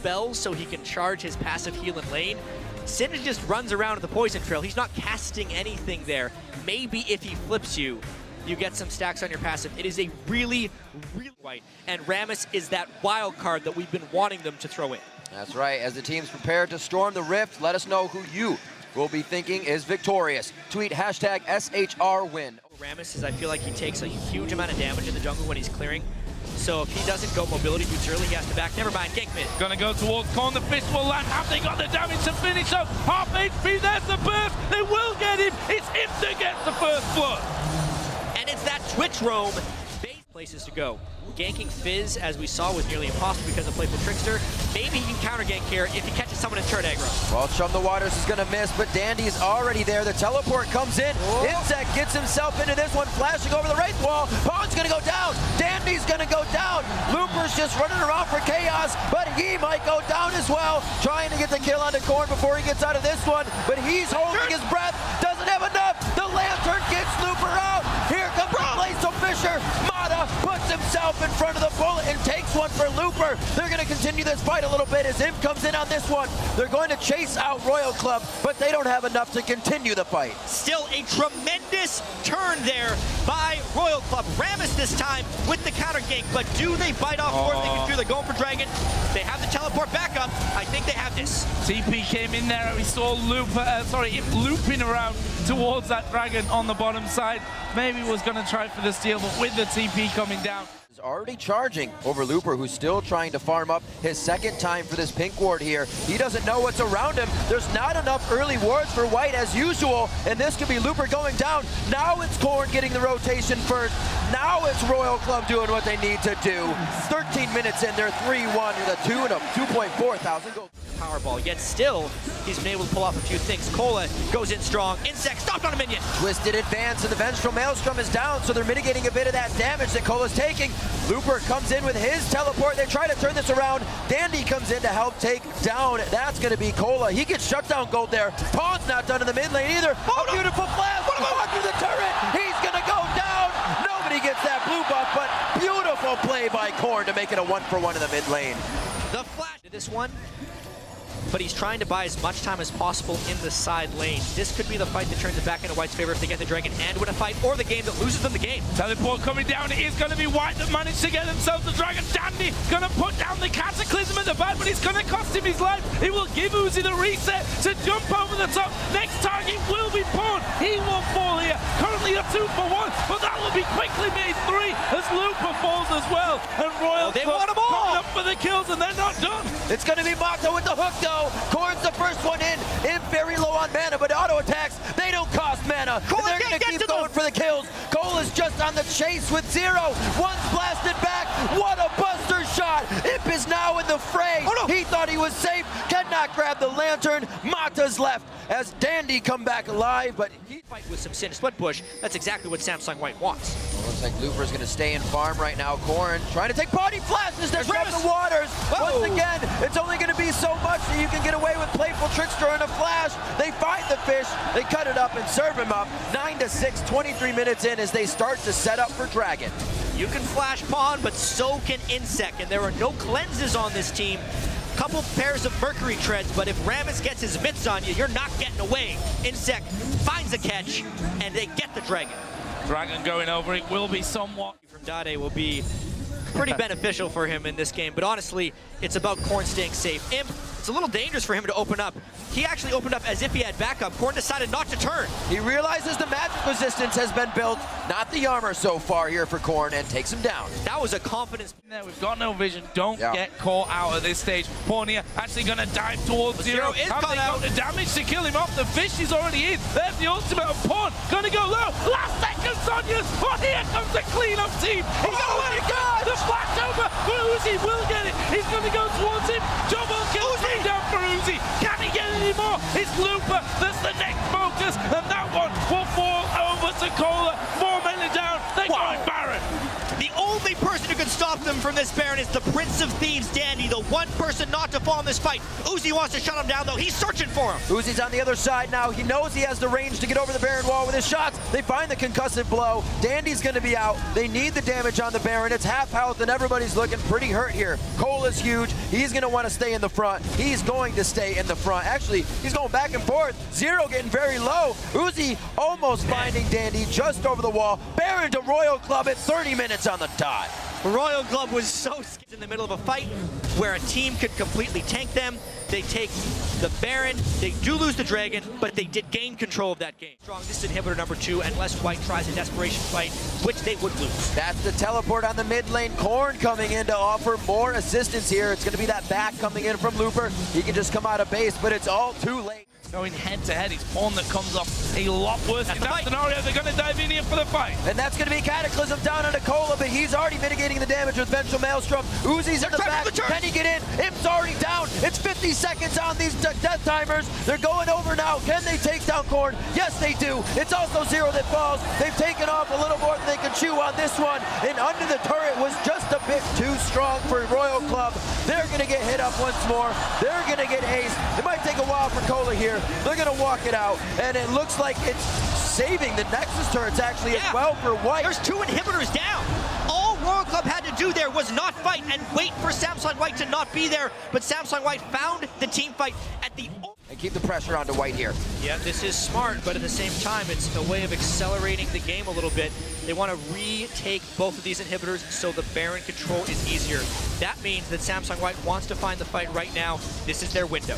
spells so he can charge his passive heal in lane. Sin just runs around with the poison trail. He's not casting anything there. Maybe if he flips you, you get some stacks on your passive. It is a really white. And Rammus is that wild card that we've been wanting them to throw in. That's right. As the teams prepare to storm the Rift, let us know who you will be thinking is victorious. Tweet hashtag SHR win. Rammus is, I feel like he takes a huge amount of damage in the jungle when he's clearing. So if he doesn't go mobility boots early, he has to back. Never mind, gank mid. Gonna go towards Korn, the fist will land. Have they got the damage to finish up? Half HP, there's the burst. They will get him. It's him that gets the first blood. And it's that Twitch roam. Places to go. Ganking Fizz, as we saw, was nearly impossible because of Playful Trickster. Maybe he can counter gank here if he catches someone in turret aggro. Well, Chum the Waters is gonna miss, but Dandy's already there. The teleport comes in. Whoa. Insect gets himself into this one, flashing over the Wraith wall. Pawn's gonna go down. Dandy's gonna go down. Looper's just running around for chaos, but he might go down as well. Trying to get the kill onto Korn before he gets out of this one, but he's holding his breath. Doesn't have enough. The Lantern gets Looper out. Here comes the Blaze Fisher. Mata puts himself in front of the bullet and takes one for Looper. They're going to continue this fight a little bit as Imp comes in on this one. They're going to chase out Royal Club, but they don't have enough to continue the fight. Still a tremendous turn there by Royal Club. Rammus this time with the counter gank, but do they bite off more than they can do? They're going for Dragon. They have the teleport back up. I think they have this. TP came in there and we saw Imp looping around towards that Dragon on the bottom side. Maybe was going to try for the steal, but with the TP coming down. Is already charging over Looper, who's still trying to farm up his second time for this pink ward here. He doesn't know what's around him. There's not enough early wards for White as usual, and this could be Looper going down. Now it's Korn getting the rotation first. Now it's Royal Club doing what they need to do. 13 minutes in, they're 3-1 with a 2.4 thousand gold. Powerball, yet still, he's been able to pull off a few things. Cola goes in strong. Insect stopped on a minion. Twisted advance, and the Vengeful Maelstrom is down, so they're mitigating a bit of that damage that Cola's taking. Looper comes in with his teleport. They try to turn this around. Dandy comes in to help take down. That's going to be Cola. He gets shut down gold there. Pawn's not done in the mid lane either. Oh, no. Beautiful flash. Pawn through the turret. He's going to go down. Nobody gets that blue buff, but beautiful play by Korn to make it a 1-for-1 in the mid lane. The flash to this one, but he's trying to buy as much time as possible in the side lane. This could be the fight that turns it back into White's favor if they get the Dragon and win a fight, or the game that loses them the game. Teleport coming down. It is going to be White that managed to get themselves the Dragon. Dandy going to put down the Cataclysm at the back, but it's going to cost him his life. It will give Uzi the reset to jump over the top. Next target will be Pawn. He will fall here. Currently a 2-for-1, but that will be quickly made 3 as Looper falls as well. And Royal they want them all. coming up for the kills, and they're not done. It's going to be Mata with the hook, though. Korn's the first one in. Imp very low on mana, but auto attacks, they don't cost mana. And they're going to keep going for the kills. Cole is just on the chase with 0. One's blasted back. What a buster shot. Imp is now in the fray. Oh, no. He thought he was safe. Cannot grab the lantern. Mata's left as Dandy come back alive, but he fight with some Sin Split Push. That's exactly what Samsung White wants. Well, looks like Looper's going to stay in farm right now. Korn trying to take body flashes. There's the Waters. Whoa. Once again, it's only going to be so much that you can get away with Playful Trickster and a flash. They find the fish, they cut it up and serve him up. 9-6, 23 minutes in as they start to set up for Dragon. You can flash Pawn, but so can Insect, and there are no cleanses on this team. Couple pairs of Mercury treads, but if Rammus gets his mitts on you, you're not getting away. Insect finds a catch, and they get the Dragon. Dragon going over, it will be somewhat. From Dade will be pretty beneficial for him in this game, but honestly, it's about Korn staying safe. Imp, it's a little dangerous for him to open up. He actually opened up as if he had backup. Korn decided not to turn. He realizes the magic resistance has been built, not the armor so far here for Korn, and takes him down. That was a confidence. We've got no vision. Don't get caught out at this stage. Pawn here actually going to dive towards Zero. Is caught out. The damage to kill him off. The fish is already in. There's the ultimate of Pawn. Going to go low. Last second, Sonya's. Oh, here comes the cleanup team. He's going to let it go. The flash over. But Uzi will get it. He's going to go towards him. Double kill down for Uzi. Can he get any more? It's Looper. That's the next focus. And that one will fall over to Cola. 4 men down. They're going Baron. The only person who can stop them from this Baron is the Prince of Thieves, Dandy, the one person not to fall in this fight. Uzi wants to shut him down, though. He's searching for him. Uzi's on the other side now. He knows he has the range to get over the Baron wall with his shots. They find the concussive blow. Dandy's going to be out. They need the damage on the Baron. It's half health, and everybody's looking pretty hurt here. Cole is huge. He's going to want to stay in the front. He's going to stay in the front. Actually, he's going back and forth. Zero getting very low. Uzi almost finding Dandy just over the wall. Baron to Royal Club at 30 minutes on the dot. Royal Club was so scared in the middle of a fight where a team could completely tank them. They take the Baron, they do lose the Dragon, but they did gain control of that game. Strong, this is inhibitor number 2, unless White tries a desperation fight, which they would lose. That's the teleport on the mid lane. Korn coming in to offer more assistance here. It's going to be that back coming in from Looper. He can just come out of base, but it's all too late. Going head-to-head, it's Pawn that comes off a lot worse in that scenario. They're going to dive in here for the fight. And that's going to be Cataclysm down on Nicola, but he's already mitigating the damage with Vengeful Maelstrom. Uzi's in the back. Can he get in? Imp's already down. It's 50 seconds on these death timers. They're going over now. Can they take down Korn? Yes, they do. It's also Zero that falls. They've taken off a little more than they can chew on this one. And under the turret was just a bit too strong for Royal Club. They're going to get hit up once more. They're going to get aced. It might take a while for Cola here. They're going to walk it out, and it looks like it's saving the Nexus turrets actually as well for White. There's 2 inhibitors down. All Royal Club had to do there was not fight and wait for Samsung White to not be there, but Samsung White found the team fight at the... And keep the pressure onto White here. Yeah, this is smart, but at the same time, it's a way of accelerating the game a little bit. They want to retake both of these inhibitors so the Baron control is easier. That means that Samsung White wants to find the fight right now. This is their window.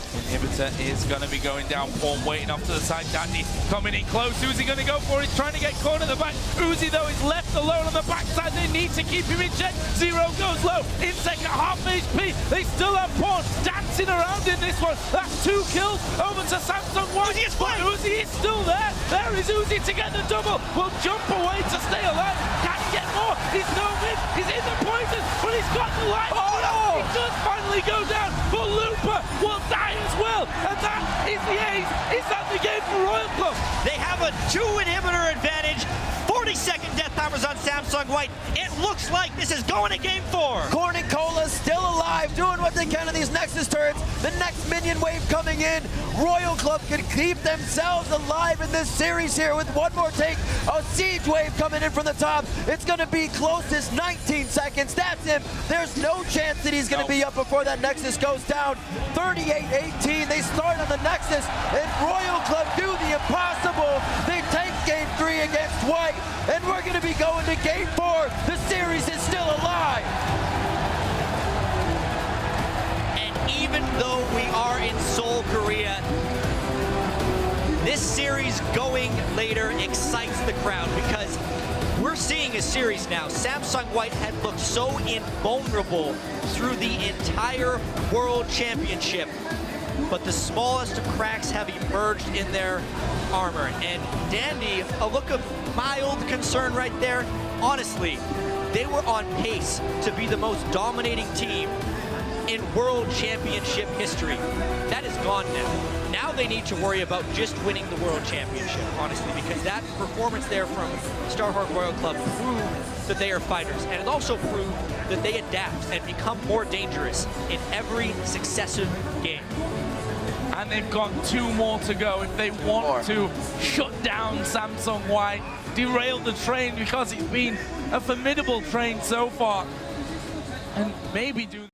Inhibitor is going to be going down. Pawn waiting off to the side. Dandy coming in close. Who's he going to go for? He's trying to get Korn at the back. Uzi, though, is left alone on the backside. They need to keep him in check. Zero goes low. Insec at half HP. They still have Pawn dancing around in this one. That's 2 kills over to Samsung White. Uzi is flying. Uzi is still there. There is Uzi to get the double. Will jump away to stay alive. Can he get more? He's no mid. He's in the poison, but he's got the light. Oh! He does finally go down, but Looper will die as well. And that is the ace. Is that the game for Royal Club? They have a 2 inhibitor advantage. 40-second death timers on Samsung White. It looks like this is going to game 4. Korn and Cola still alive, doing what they can on these Nexus turrets. The next minion wave coming in. Royal Club can keep themselves alive in this series here with one more take. A siege wave coming in from the top. It's going to be closest 19 seconds. That's him. There's no chance that he's going to be up before that Nexus goes down. 38-18. They start on the Nexus, and Royal Club do the impossible. They take game 3 against White, and we're going to be going to game 4. The series is still alive. And even though we are in Seoul, Korea, this series going later excites the crowd because we're seeing a series now. Samsung White had looked so invulnerable through the entire World Championship, but the smallest of cracks have emerged in their armor. And Dandy, a look of mild concern right there. Honestly, they were on pace to be the most dominating team in World Championship history. That is gone now. Now they need to worry about just winning the World Championship, honestly, because that performance there from Starhawk Royal Club proved that they are fighters, and it also proved that they adapt and become more dangerous in every successive game. And they've got 2 more to go if they want to shut down Samsung White, derail the train, because it's been a formidable train so far, and maybe do